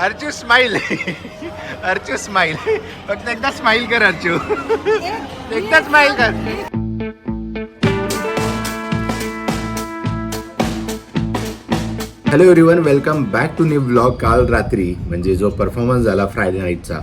Archu smile. Archu smile. फक्त एकदा smile कर अर्चू. एकदा स्माइल कर. Hello everyone, welcome back to new vlog. काल रात्री म्हणजे जो परफॉर्मन्स झाला फ्रायडे नाईटचा,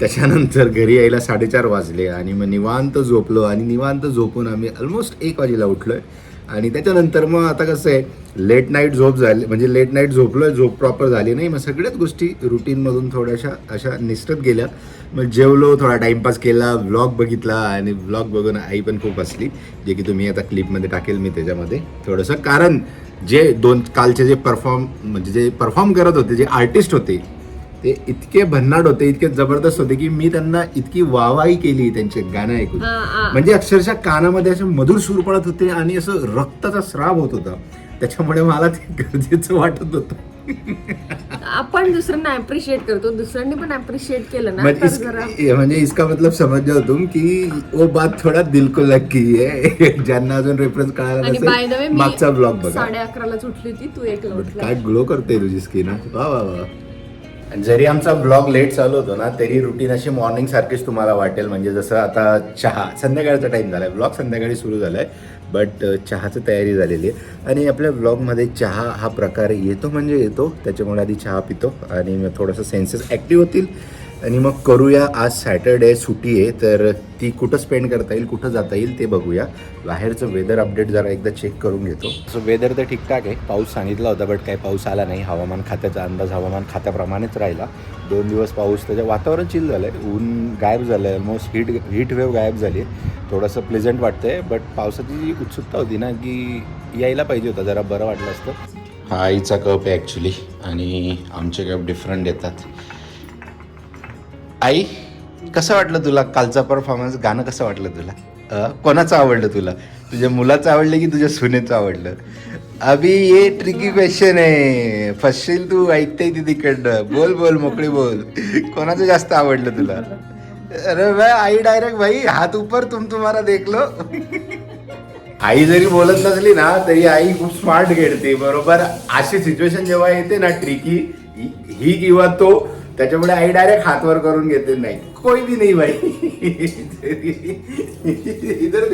त्याच्यानंतर घरी यायला 4:30 वाजले आणि मग निवांत झोपलो आणि निवांत झोपून आम्ही ऑलमोस्ट 1 वाजेला उठलोय. आणि त्याच्यानंतर मग आता कसं आहे, लेट नाईट झोप झाली म्हणजे लेट नाईट झोपलोय, झोप प्रॉपर झाली नाही. मग सगळ्याच गोष्टी रुटीनमधून थोड्याशा अशा निसटत गेल्या. मग जेवलो, थोडा टाईमपास केला, व्लॉग बघितला आणि व्लॉग बघून आई पण खूप हसली, जे की तुम्ही आता क्लिपमध्ये टाकेल मी त्याच्यामध्ये थोडंसं. कारण जे कालचे जे परफॉर्म करत होते, जे आर्टिस्ट होते, ते इतके भन्नाट होते, इतके जबरदस्त होते की मी त्यांना इतकी वाहवाही केली त्यांचे गाणं ऐकून. म्हणजे अक्षरशः कानामध्ये असे मधुर सूर पडत होते आणि असं रक्ताचा स्राव होत होता. त्याच्यामुळे मला ते गरजेचं वाटत होतं. आपण दुसऱ्यांना अप्रिशिएट करतो, दुसऱ्यांनी पण अप्रिशिएट केलं ना म्हणजे इसका मतलब समझ जाओ तुम की वो बात थोडा दिल को लग गई है. ज्यांना अजून रेफरन्स कळाला नसेल, मागचा ब्लॉग बघा. 11:30 उठली होती, तू 1ला उठला. काय ग्लो करते तुझी स्किन. वा वा वा. जरी आमचा ब्लॉग लेट चालू होतो ना, तरी रुटीन अशी मॉर्निंग सारखीच तुम्हाला वाटेल. म्हणजे जसं आता चहा, संध्याकाळचा टाइम झालाय, ब्लॉग संध्याकाळी सुरू झालाय, बट चहाची तयारी झालेली आहे. आणि आपल्या ब्लॉगमध्ये चहा हा प्रकार येतो म्हणजे येतो, त्याच्यामुळे आधी चहा पितो आणि मग थोडंसं सेन्सेस ॲक्टिव्ह होतील. आणि मग करूया. आज सॅटर्डे सुट्टी आहे, तर ती कुठं स्पेंड करता येईल, कुठं जाता येईल ते बघूया. बाहेरचं वेदर अपडेट जरा एकदा चेक करून घेतो. सो वेदर तर ठीकठाक आहे. पाऊस सांगितला होता, बट काही पाऊस आला नाही. हवामान खात्याचा अंदाज हवामान खात्याप्रमाणेच राहिला. 2 दिवस पाऊस, त्याच्या वातावरण चिल झालं आहे, ऊन गायब झालं आहे, ऑलमोस्ट हीट वेव्ह गायब झाली आहे. थोडंसं प्लेझंट वाटतं आहे, बट पावसाची जी उत्सुकता होती ना, की यायला पाहिजे होता, जरा बरं वाटलं असतं. हा आईचा कप आहे ॲक्च्युली, आणि आमचे कप डिफरंट येतात. आई, कसं वाटलं तुला कालचा परफॉर्मन्स? गाणं कसं वाटलं तुला? कोणाचं आवडलं तुला? तुझ्या मुलाचं आवडलं की तुझ्या सुनेचं आवडलं? अभि ये ट्रिकी क्वेश्चन आहे, फसशील तू. ऐकते ती तिकडं. बोल बोल, मोकळी बोल. कोणाचं जास्त आवडलं तुला? अरे भाई, आई डायरेक्ट भाई हात ऊपर, तुम्हाला देखलो. आई जरी बोलत नसली ना, तरी आई खूप स्मार्ट खेळते. बरोबर अशी सिच्युएशन जेव्हा येते ना ट्रिकी, ही किंवा तो, त्याच्यामुळे आई डायरेक्ट हातवर करून घेते. नाही कोई भी नहीं भाई. इधर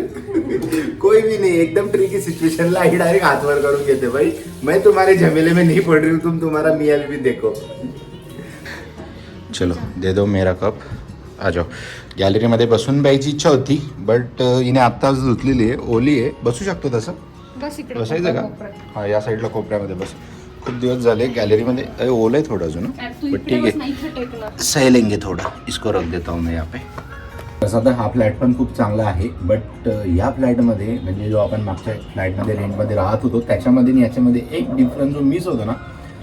कोई भी नहीं. एकदम ट्रिकी सिचुएशनला आई डायरेक्ट हातवर करून घेते. भाई मैं तुम्हारे झमेले में नहीं पड़ रही हूँ, तुम तुम्हारा मियाँ भी देखो. चलो दे दो मेरा कप, आ जाओ. गॅलरीमध्ये बसून प्यायची इच्छा होती, बट हिने आत्ताच धुतलेली आहे, ओली आहे. बसू शकतो तसं? बसायचं का? हा, या साईडला कोपऱ्यामध्ये बस. खूप दिवस झाले गॅलरीमध्ये ओलं आहे थोडं अजून, बट ठीक आहे, सह लेंगे थोडा. इसको रख देता हूँ मैं यहाँ पे. तसा तर हा फ्लॅट पण खूप चांगला आहे, बट या फ्लॅटमध्ये म्हणजे जो आपण मागच्या फ्लॅटमध्ये रेंटमध्ये राहत होतो, त्याच्यामध्ये आणि याच्यामध्ये एक डिफरन्स जो मिस होतो ना,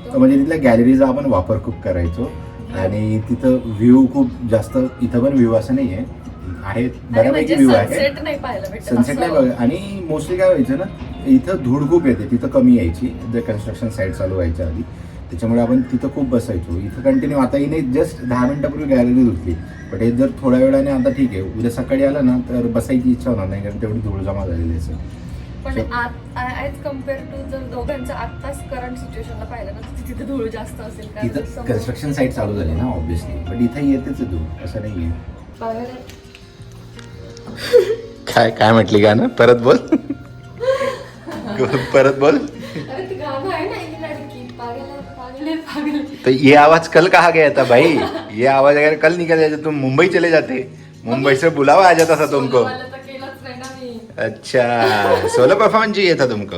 तर म्हणजे तिथल्या गॅलरीचा आपण वापर खूप करायचो. आणि तिथं व्ह्यू खूप जास्त, इथं पण व्ह्यू असं नाही आहे, बऱ्यापैकी व्ह्यू आहे, सनसेट नाही बघा. आणि मोस्टली काय व्हायचं ना, इथं धूळ खूप येते, तिथं कमी यायची जर कन्स्ट्रक्शन साईट चालू व्हायच्या आधी. त्याच्यामुळे आपण तिथं खूप बसायचो. इथं कंटिन्यू, आता हिने जस्ट 10 मिनिटापूर्वी गॅलरी धुतली, बट हे जर थोड्या वेळाने आता ठीक आहे, उद्या सकाळी आलं ना तर बसायची इच्छा होणार नाही, कारण तेवढी धूळ जमा झालेली असेल. पण ॲज कम्पेअर टू जर दोघांचं आत्ताच करंट सिच्युएशनला पाहिलं ना, तिथे धूळ जास्त असेल. तिथं कन्स्ट्रक्शन साईट चालू झाली ना ऑब्व्हियसली, बट इथं येतेच धूळ, असं नाही आहे. काय म्हटली गाणं? परत बोल. परत बोल. तो ये आवाज कल कहा गया था भाई? ये आवाज अगर कल निकल जाए, तुम मुंबई चले जाते. मुंबई से बुलावा आ जाता था तुमको. अच्छा, सोलो परफॉर्मेंस चाहिए था तुमको?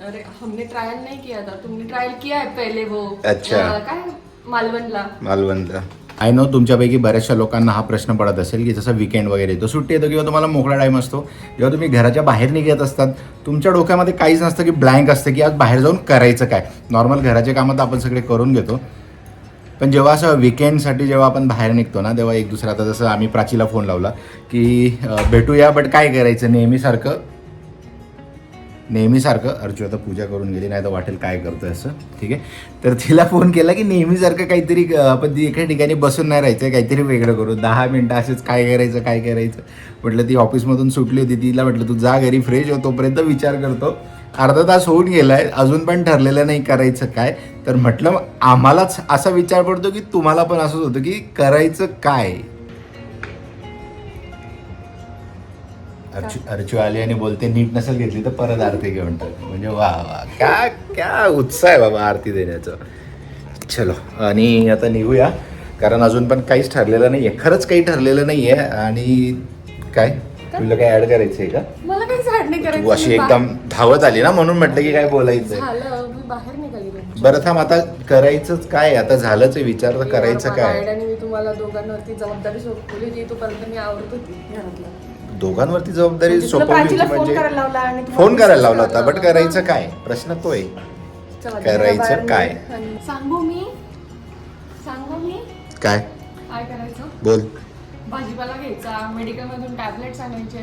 अरे हमने ट्रायल नहीं किया था, तुमने ट्रायल किया है पहले वो. अच्छा, काय मालवणला. आय नो तुमच्यापैकी बऱ्याचशा लोकांना हा प्रश्न पडत असेल की जसं वीकेंड वगैरे येतो, सुट्टी येतो किंवा तुम्हाला मोकळा टाईम असतो, जेव्हा तुम्ही घराच्या बाहेर निघत असतात, तुमच्या डोक्यामध्ये काहीच नसतं की ब्लँक असतं की आज बाहेर जाऊन करायचं काय. नॉर्मल घराचे कामं तर आपण सगळे करून घेतो, पण जेव्हा असं विकेंडसाठी जेव्हा आपण बाहेर निघतो ना, तेव्हा एक दुसरा, आता जसं आम्ही प्राचीला फोन लावला की भेटूया, बट काय करायचं नेहमीसारखं. अर्चू आता पूजा करून गेली, नाही तर वाटेल काय करतोय असं, ठीक आहे. तर तिला फोन केला की नेहमीसारखं काहीतरी आपण ती एका ठिकाणी बसून नाही राहायचं, काहीतरी वेगळं करू. 10 मिनटं असेच काय करायचं म्हटलं. ती ऑफिसमधून सुटली होती, तिला म्हटलं तू जा घरी फ्रेश हो, तोपर्यंत विचार करतो अर्धा तास होऊन गेलाय, अजून पण ठरलेलं नाही करायचं काय. तर म्हटलं आम्हालाच असा विचार पडतो की तुम्हाला पण असंच होतं की करायचं काय. अर्चू आली आणि बोलते नीट नसेल घेतली तर परत आरती घेऊन टाक. म्हणजे वा वा, काय काय उत्साह आहे बाबा आरती देण्याचा. चलो आणि आता निघूया, कारण अजून पण काहीच ठरलेलं नाहीये, खरंच काही ठरलेलं नाहीये. आणि काय तुला काय ऍड करायचंय का? मला काही झाड नाही करायचं. तू अशी एकदम धावत आली ना, म्हणून म्हटलं की काय बोलायचंय. झालं, मी बाहेर निघाली. बरं थांब, आता करायचंच काय? आता झालंच आहे, विचार तर करायचं काय? आणि मी तुम्हाला दोघांवरती जबाबदारी सोपवली होती, तोपर्यंत मी आवडत होती घरातलं. दोघांवरती जबाबदारी म्हणजे तुला सोपवली होती प्राचीला फोन म्हणजे करायला लावला आणि तुम्हाला फोन करायला लावला मेसेज होता, बट करायला करायचं काय? प्रश्न तो आहे. चला, करायचं बाहेर काय? निघ. सांगू मी काय काय करायचं? बोल. भाजीपाला घ्यायचा, मेडिकल मधून टॅबलेट्स आणायचे,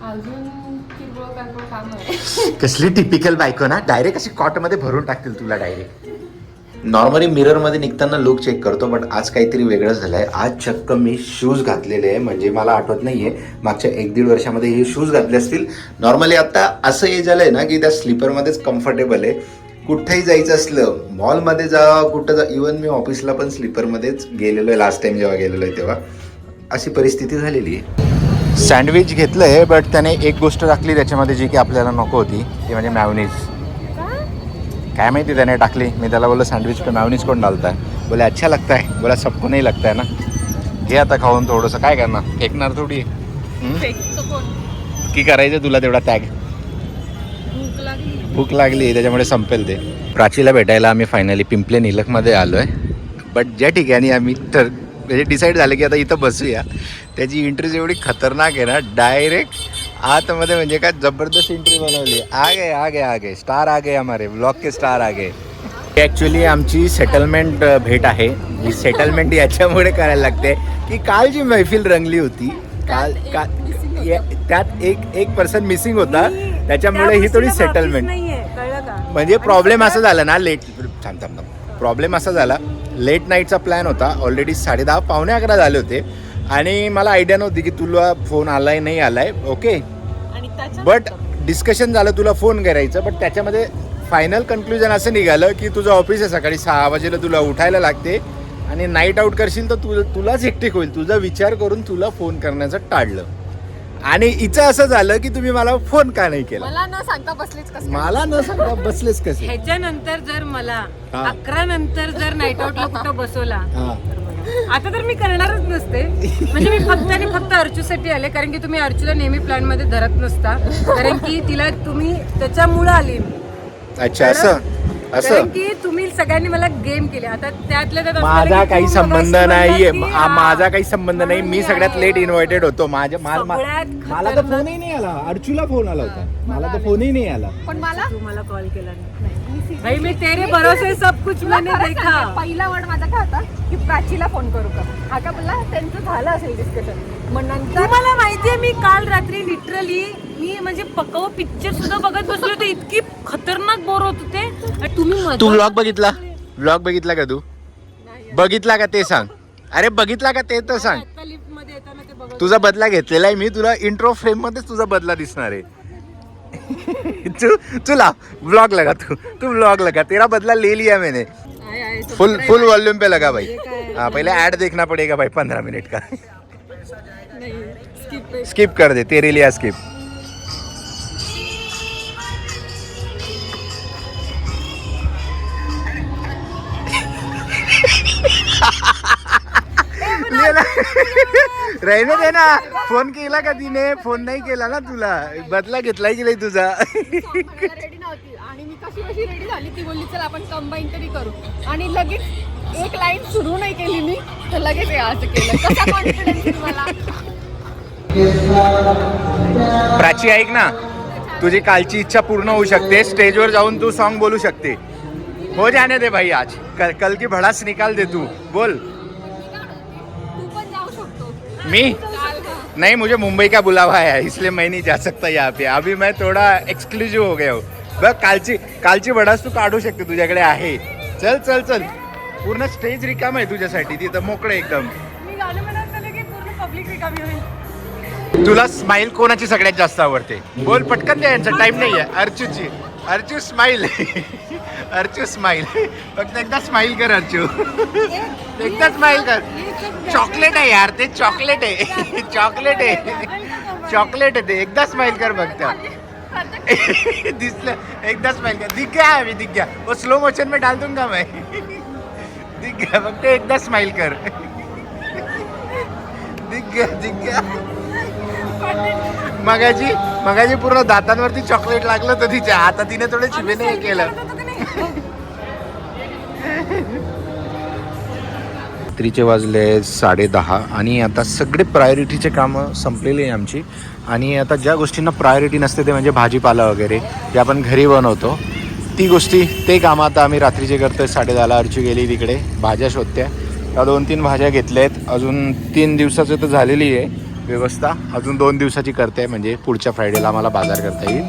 अजून किरकोळ किरकोळ काम आहे. कसली टिपिकल बायको ना, डायरेक्ट अशी कॉट मध्ये भरून टाकतील तुला डायरेक्ट. नॉर्मली मिरर मध्ये निघताना लुक चेक करतो, बट आज काहीतरी वेगळं झालंय. आज चक्क मी शूज घातलेले आहे, म्हणजे मला आठवत नाहीये मागच्या 1-1.5 वर्षामध्ये हे शूज घातले असतील. नॉर्मली आता असं एज आलंय ना की त्या स्लीपरमध्येच कम्फर्टेबल आहे. कुठेही जायचं असलं, मॉलमध्ये जा, कुठं जा, इवन मी ऑफिसला पण स्लीपरमध्येच गेलेलो आहे लास्ट टाइम जेव्हा गेलेलो आहे तेव्हा. अशी परिस्थिती झालेली आहे. सँडविच घेतलंय, बट त्याने एक गोष्ट टाकली त्याच्यामध्ये जी की आपल्याला नको होती, ती म्हणजे मॅयोनीज. काय माहिती त्याने टाकली. मी त्याला बोललो सँडविच पे मॅयोनीज कोण डालता है? बोले अच्छा लगता है. बोला सबको नहीं लगता है ना. घे आता खाऊन थोडंसं, काय करणार, फेकणार थोडी. की करायचं तुला तेवढा त्याग. भूक लागली त्याच्यामुळे संपेल ते. प्राचीला भेटायला आम्ही फायनली पिंपले निलखमध्ये आलो आहे. बट ज्या ठिकाणी आम्ही म्हणजे डिसाईड झालं की आता इथं बसूया, त्याची एंट्रीज एवढी खतरनाक आहे ना, डायरेक्ट आतमध्ये म्हणजे काय जबरदस्त एंट्री बनवली. आगे स्टार आ गए, हमारे ब्लॉग के स्टार आ गए. ॲक्च्युली आमची सेटलमेंट भेट आहे. ही सेटलमेंट याच्यामुळे करायला लागते की काल जी मैफिल रंगली होती, त्यात एक पर्सन मिसिंग होता, त्याच्यामुळे ही थोडी सेटलमेंट. म्हणजे प्रॉब्लेम असा झाला ना, प्रॉब्लेम असा झाला, लेट नाईटचा प्लॅन होता. ऑलरेडी 10:30 पावणे 11 झाले होते आणि मला आयडिया नव्हती की तुला फोन आलाय नाही आलाय. ओके, बट डिस्कशन झालं तुला फोन करायचं, बट त्याच्यामध्ये फायनल कन्क्लुजन असं निघालं की तुझं ऑफिस आहे, सकाळी 6 वाजेला तुला उठायला लागते आणि नाईट आऊट करशील तर तुलाच हेक्टिक होईल. तुझा विचार करून तुला फोन करण्याचं टाळलं. आणि हिचं असं झालं की तुम्ही मला फोन का नाही केला. मला न सांगता बसलेच कसे. ह्याच्यानंतर जर मला 11 नंतर जर नाईट आउटला कुठं बसवला, आता तर मी करणारच नसते. म्हणजे मी फक्त आणि फक्त अर्चूसाठी आले, कारण की तुम्ही अर्चूला नेहमी प्लॅन मध्ये धरत नसता, कारण की तिला तुम्ही त्याच्यामुळं आली. अच्छा, असं कारण की तुम्ही सगळ्यांनी मला गेम केले. आता त्यातल्या त्यात माझा काही संबंध नाहीये, माझा काही संबंध नाही. मी सगळ्यात लेट इन्व्हायटेड होतो. मला तर फोनही नाही आला. अर्चूला फोन आला होता, मला तर फोनही नाही आला. पण मला तुम्हाला कॉल केला नाही. भाई मी तेरे भरोसे सब कुछ मैंने देखा. पहिला वर्ड माझा काय होता की प्राचीला फोन करू का? हा का बोलला, त्यांचं झालं असेल डिस्कशन. मग नंतर तुम्हाला माहितीये मी काल रात्री लिटरली मी म्हणजे पकाव पिक्चर सुद्धा बघत बसले होते. इतकी खतरनाक बोर होत होते. तू व्लॉग बघितला? व्लॉग बघितला का? तू बघितला का ते सांग. अरे बघितला का ते तर सांग. लिफ्ट मध्ये येताना ते बघत तुझा बदला घेतलेला आहे मी. तुला इंट्रो फ्रेम मध्येच तुझा बदला दिसणार आहे. चला व्लॉग लगा, तू व्लॉग लगा, तेरा बदला ले लिया मैंने. फुल वॉल्यूम पे लगा भाई. हाँ, पहले ऐड देखना पड़ेगा भाई 15 मिनट का. स्किप कर दे, तेरे लिए स्किप. रहने दे ना. फोन केला का तिने? फोन नाही केला ना तुला. बदला घेतलाय की नाही तुझा? रेडी नव्हती आणि मी कशी रेडी झाली, ती बोलली चल आपण कंबाईन तरी करू, आणि लगेच एक लाईन सुरू नाही केली मी, तर लगेच हे असं केलं. कसा कॉन्फिडन्स मला. प्राची ऐक ना, तुझी कालची इच्छा पूर्ण होऊ शकते. स्टेजवर जाऊन तू सॉन्ग बोलू शकते. हो जाने दे भाई, आज कल की भड़ास निकाल दे. तू बोल. तू पण जाऊ शकतो. मी नहीं, मुझे मुंबई का बुलावा है, इसलिए मैं नहीं जा सकता यहाँ पे. अभी मैं थोड़ा एक्सक्लुझिव्ह हो गया हूँ. बघ कालची भडास तू काढू शकते, तुझ्याकडे आहे. चल चल चल, पूर्ण स्टेज रिकाम आहे तुझ्यासाठी तिथं, मोकळे एकदम. मी गाणं म्हणत झालं की पूर्ण पब्लिक रिकामी होईल. तुला स्माइल कोणाची सगळ्यात जास्त आवडते? बोल पटकन, द्या यांचा टाइम नाही आहे. अर्चूची. अर्चू स्माइल. अर्चू स्माइल. फक्त एकदा स्माइल कर अर्चू. एकदा स्माइल कर. चॉकलेट आहे यार ते, चॉकलेट आहे. चॉकलेट आहे. चॉकलेट आहे ते. एकदा स्माइल कर फक्त. दिसलं. एकदा स्माइल कर. दिख गया अभी, दिख गया. वो स्लो मोशन में डाल दूंगा मैं. दिख गया. फक्त एकदा स्माइल कर. दिख गया, दिख गया. मगाची पूर्ण दातांवरती चॉकलेट लागलं तर तिच्या. आता तिने थोडं चिवेने हे केलं. रात्रीचे वाजले 10:30 आणि आता सगळे प्रायोरिटीचे कामं संपलेली आहे आमची. आणि आता ज्या गोष्टींना प्रायोरिटी नसते ते म्हणजे भाजीपाला वगैरे जे आपण घरी बनवतो ते कामं आता आम्ही रात्रीचे करतोय. 10:30ला अर्चू गेली तिकडे भाज्या शोधत्या. त्या 2-3 भाज्या घेतल्या आहेत. अजून 3 दिवसाचं तर झालेली आहे व्यवस्था. अजून 2 दिवसाची करते म्हणजे पुढच्या फ्रायडेला आम्हाला बाजार करता येईल.